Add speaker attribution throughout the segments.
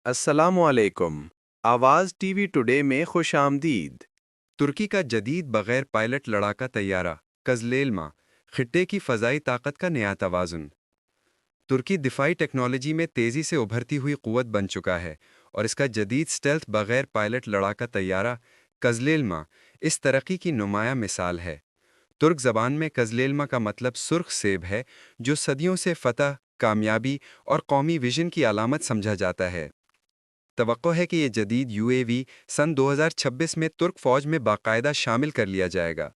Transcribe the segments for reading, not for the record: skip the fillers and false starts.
Speaker 1: السلام علیکم۔ آواز ٹی وی ٹوڈے میں خوش آمدید۔
Speaker 2: ترکی کا جدید بغیر پائلٹ لڑاکا طیارہ کزلیلما خطے کی فضائی طاقت کا نیا توازن۔ ترکی دفاعی ٹیکنالوجی میں تیزی سے ابھرتی ہوئی قوت بن چکا ہے اور اس کا جدید اسٹیلتھ بغیر پائلٹ لڑاکا طیارہ کزلیلما اس ترقی کی نمایاں مثال ہے۔ ترک زبان میں کزلیلما کا مطلب سرخ سیب ہے، جو صدیوں سے فتح، کامیابی اور قومی ویژن کی علامت سمجھا جاتا ہے۔ توقع ہے کہ یہ جدید یو اے وی سن 2026 میں ترک فوج میں باقاعدہ شامل کر لیا جائے گا۔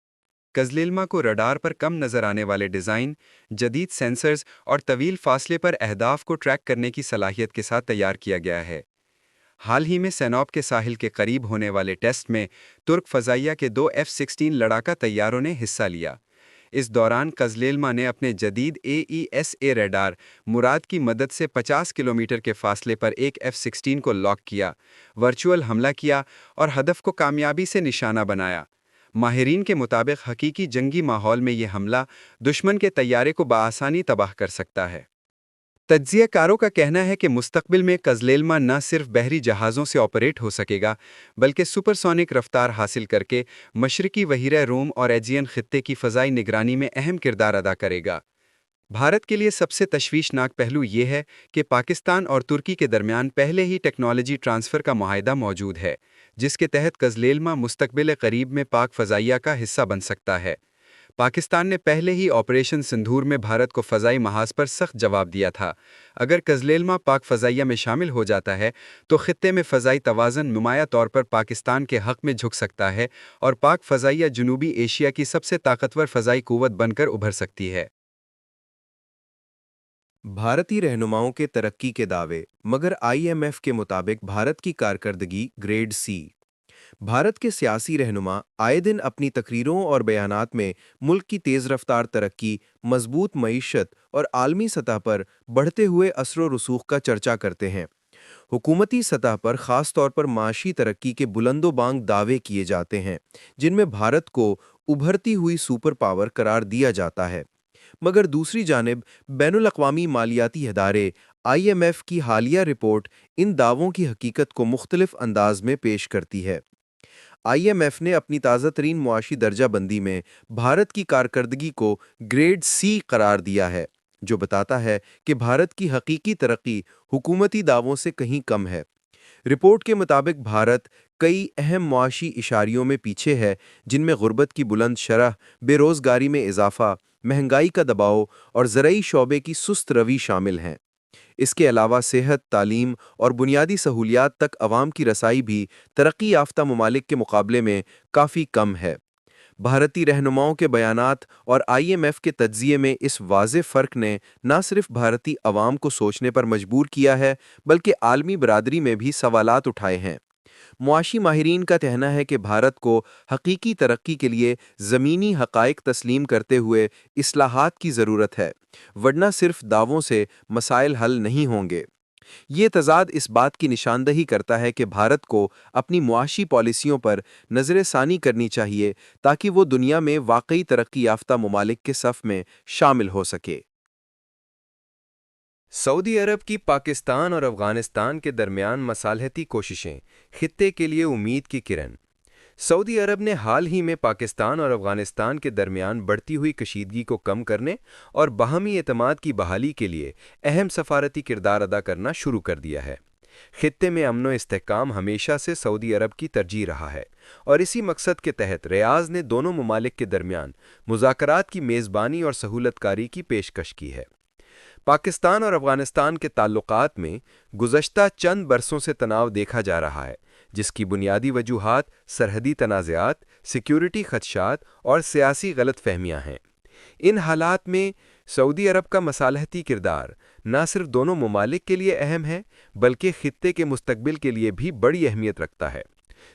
Speaker 2: کزلیلما کو رڈار پر کم نظر آنے والے ڈیزائن، جدید سینسرز اور طویل فاصلے پر اہداف کو ٹریک کرنے کی صلاحیت کے ساتھ تیار کیا گیا ہے۔ حال ہی میں سینوب کے ساحل کے قریب ہونے والے ٹیسٹ میں ترک فضائیہ کے 2 F-16 لڑاکا طیاروں نے حصہ لیا۔ اس دوران کزلیلما نے اپنے جدید AESA ریڈار مراد کی مدد سے 50 کلومیٹر کے فاصلے پر ایک F-16 کو لاک کیا، ورچوئل حملہ کیا اور ہدف کو کامیابی سے نشانہ بنایا۔ ماہرین کے مطابق حقیقی جنگی ماحول میں یہ حملہ دشمن کے طیارے کو بآسانی تباہ کر سکتا ہے۔ تجزیہ کاروں کا کہنا ہے کہ مستقبل میں کزلیلما نہ صرف بحری جہازوں سے آپریٹ ہو سکے گا، بلکہ سپر سونک رفتار حاصل کر کے مشرقی بحیرہ روم اور ایجین خطے کی فضائی نگرانی میں اہم کردار ادا کرے گا۔ بھارت کے لیے سب سے تشویشناک پہلو یہ ہے کہ پاکستان اور ترکی کے درمیان پہلے ہی ٹیکنالوجی ٹرانسفر کا معاہدہ موجود ہے، جس کے تحت کزلیلما مستقبل قریب میں پاک فضائیہ کا حصہ بن سکتا ہے۔ پاکستان نے پہلے ہی آپریشن سندھور میں بھارت کو فضائی محاذ پر سخت جواب دیا تھا۔ اگر کزلیلما پاک فضائیہ میں شامل ہو جاتا ہے تو خطے میں فضائی توازن نمایاں طور پر پاکستان کے حق میں جھک سکتا ہے اور پاک فضائیہ جنوبی ایشیا کی سب سے طاقتور فضائی قوت بن کر ابھر سکتی ہے۔
Speaker 1: بھارتی رہنماؤں کے ترقی کے دعوے، مگر IMF کے مطابق بھارت کی کارکردگی گریڈ سی۔ بھارت کے سیاسی رہنما آئے دن اپنی تقریروں اور بیانات میں ملک کی تیز رفتار ترقی، مضبوط معیشت اور عالمی سطح پر بڑھتے ہوئے اثر و رسوخ کا چرچا کرتے ہیں۔ حکومتی سطح پر خاص طور پر معاشی ترقی کے بلند و بانگ دعوے کیے جاتے ہیں، جن میں بھارت کو ابھرتی ہوئی سپر پاور قرار دیا جاتا ہے۔ مگر دوسری جانب بین الاقوامی مالیاتی ادارے IMF کی حالیہ رپورٹ ان دعووں کی حقیقت کو مختلف انداز میں پیش کرتی ہے۔ IMF نے اپنی تازہ ترین معاشی درجہ بندی میں بھارت کی کارکردگی کو گریڈ سی قرار دیا ہے، جو بتاتا ہے کہ بھارت کی حقیقی ترقی حکومتی دعووں سے کہیں کم ہے۔ رپورٹ کے مطابق بھارت کئی اہم معاشی اشاریوں میں پیچھے ہے، جن میں غربت کی بلند شرح، بے روزگاری میں اضافہ، مہنگائی کا دباؤ اور زرعی شعبے کی سست روی شامل ہیں۔ اس کے علاوہ صحت، تعلیم اور بنیادی سہولیات تک عوام کی رسائی بھی ترقی یافتہ ممالک کے مقابلے میں کافی کم ہے۔ بھارتی رہنماؤں کے بیانات اور IMF کے تجزیے میں اس واضح فرق نے نہ صرف بھارتی عوام کو سوچنے پر مجبور کیا ہے، بلکہ عالمی برادری میں بھی سوالات اٹھائے ہیں۔ معاشی ماہرین کا کہنا ہے کہ بھارت کو حقیقی ترقی کے لیے زمینی حقائق تسلیم کرتے ہوئے اصلاحات کی ضرورت ہے، ورنہ صرف دعووں سے مسائل حل نہیں ہوں گے۔ یہ تضاد اس بات کی نشاندہی کرتا ہے کہ بھارت کو اپنی معاشی پالیسیوں پر نظر ثانی کرنی چاہیے تاکہ وہ دنیا میں واقعی ترقی یافتہ ممالک کے صف میں شامل ہو سکے۔
Speaker 2: سعودی عرب کی پاکستان اور افغانستان کے درمیان مصالحتی کوششیں، خطے کے لیے امید کی کرن۔ سعودی عرب نے حال ہی میں پاکستان اور افغانستان کے درمیان بڑھتی ہوئی کشیدگی کو کم کرنے اور باہمی اعتماد کی بحالی کے لیے اہم سفارتی کردار ادا کرنا شروع کر دیا ہے۔ خطے میں امن و استحکام ہمیشہ سے سعودی عرب کی ترجیح رہا ہے، اور اسی مقصد کے تحت ریاض نے دونوں ممالک کے درمیان مذاکرات کی میزبانی اور سہولت کاری کی پیشکش کی ہے۔ پاکستان اور افغانستان کے تعلقات میں گزشتہ چند برسوں سے تناؤ دیکھا جا رہا ہے، جس کی بنیادی وجوہات سرحدی تنازعات، سیکیورٹی خدشات اور سیاسی غلط فہمیاں ہیں۔ ان حالات میں سعودی عرب کا مصالحتی کردار نہ صرف دونوں ممالک کے لیے اہم ہے، بلکہ خطے کے مستقبل کے لیے بھی بڑی اہمیت رکھتا ہے۔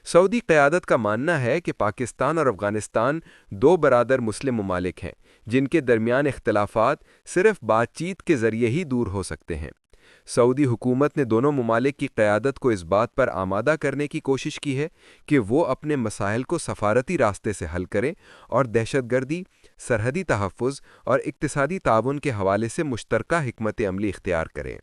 Speaker 2: سعودی قیادت کا ماننا ہے کہ پاکستان اور افغانستان دو برادر مسلم ممالک ہیں، جن کے درمیان اختلافات صرف بات چیت کے ذریعے ہی دور ہو سکتے ہیں۔ سعودی حکومت نے دونوں ممالک کی قیادت کو اس بات پر آمادہ کرنے کی کوشش کی ہے کہ وہ اپنے مسائل کو سفارتی راستے سے حل کریں اور دہشت گردی، سرحدی تحفظ اور اقتصادی تعاون کے حوالے سے مشترکہ حکمت عملی اختیار کریں۔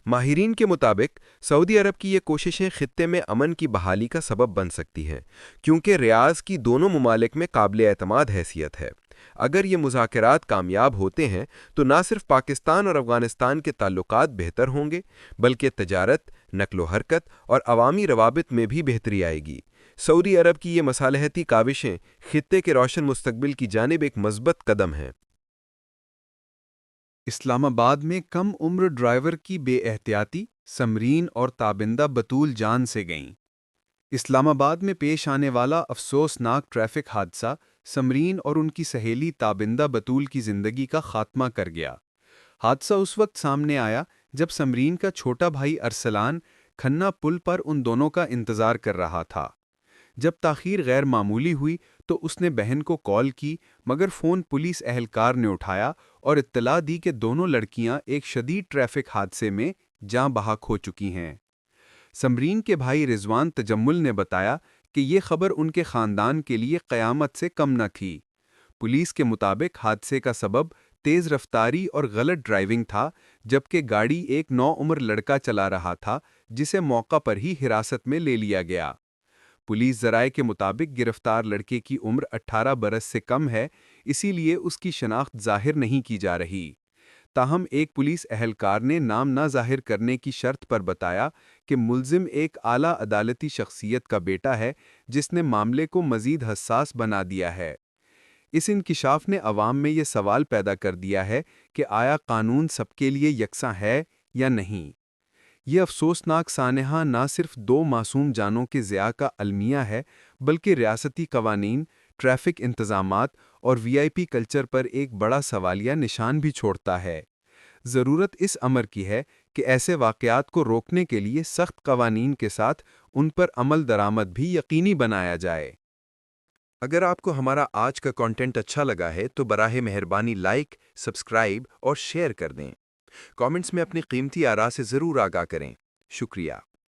Speaker 1: ماہرین کے مطابق سعودی عرب کی یہ کوششیں خطے میں امن کی بحالی کا سبب بن سکتی ہیں، کیونکہ ریاض کی دونوں ممالک میں قابل اعتماد حیثیت ہے۔ اگر یہ مذاکرات کامیاب ہوتے ہیں تو نہ صرف پاکستان اور افغانستان کے تعلقات بہتر ہوں گے، بلکہ تجارت، نقل و حرکت اور عوامی روابط میں بھی بہتری آئے گی۔ سعودی عرب کی یہ مصالحتی کاوشیں خطے کے روشن مستقبل کی جانب ایک مثبت قدم ہیں۔
Speaker 3: اسلام آباد میں کم عمر ڈرائیور کی بے احتیاطی سمرین اور تابندہ بطول جان سے گئیں۔ اسلام آباد میں پیش آنے والا افسوسناک ٹریفک حادثہ سمرین اور ان کی سہیلی تابندہ بطول کی زندگی کا خاتمہ کر گیا۔ حادثہ اس وقت سامنے آیا جب سمرین کا چھوٹا بھائی ارسلان کھنہ پل پر ان دونوں کا انتظار کر رہا تھا۔ جب تاخیر غیر معمولی ہوئی تو اس نے بہن کو کال کی، مگر فون پولیس اہلکار نے اٹھایا اور اطلاع دی کہ دونوں لڑکیاں ایک شدید ٹریفک حادثے میں جاں بحق ہو چکی ہیں۔ سمرین کے بھائی رضوان تجمل نے بتایا کہ یہ خبر ان کے خاندان کے لیے قیامت سے کم نہ تھی۔ پولیس کے مطابق حادثے کا سبب تیز رفتاری اور غلط ڈرائیونگ تھا، جبکہ گاڑی ایک نوعمر لڑکا چلا رہا تھا جسے موقع پر ہی حراست میں لے لیا گیا۔ پولیس ذرائع کے مطابق گرفتار لڑکے کی عمر 18 برس سے کم ہے، اسی لیے اس کی شناخت ظاہر نہیں کی جا رہی۔ تاہم ایک پولیس اہلکار نے نام نہ ظاہر کرنے کی شرط پر بتایا کہ ملزم ایک اعلیٰ عدالتی شخصیت کا بیٹا ہے جس نے معاملے کو مزید حساس بنا دیا ہے۔ اس انکشاف نے عوام میں یہ سوال پیدا کر دیا ہے کہ آیا قانون سب کے لیے یکساں ہے یا نہیں؟ یہ افسوسناک سانحہ نہ صرف دو معصوم جانوں کے ضیاع کا المیہ ہے، بلکہ ریاستی قوانین، ٹریفک انتظامات اور وی آئی پی کلچر پر ایک بڑا سوالیہ نشان بھی چھوڑتا ہے۔ ضرورت اس امر کی ہے کہ ایسے واقعات کو روکنے کے لیے سخت قوانین کے ساتھ ان پر عمل درآمد بھی یقینی بنایا جائے۔
Speaker 1: اگر آپ کو ہمارا آج کا کنٹینٹ اچھا لگا ہے تو براہ مہربانی لائک، سبسکرائب اور شیئر کر دیں۔ کامنٹس میں اپنی قیمتی آراء سے ضرور آگاہ کریں۔ شکریہ۔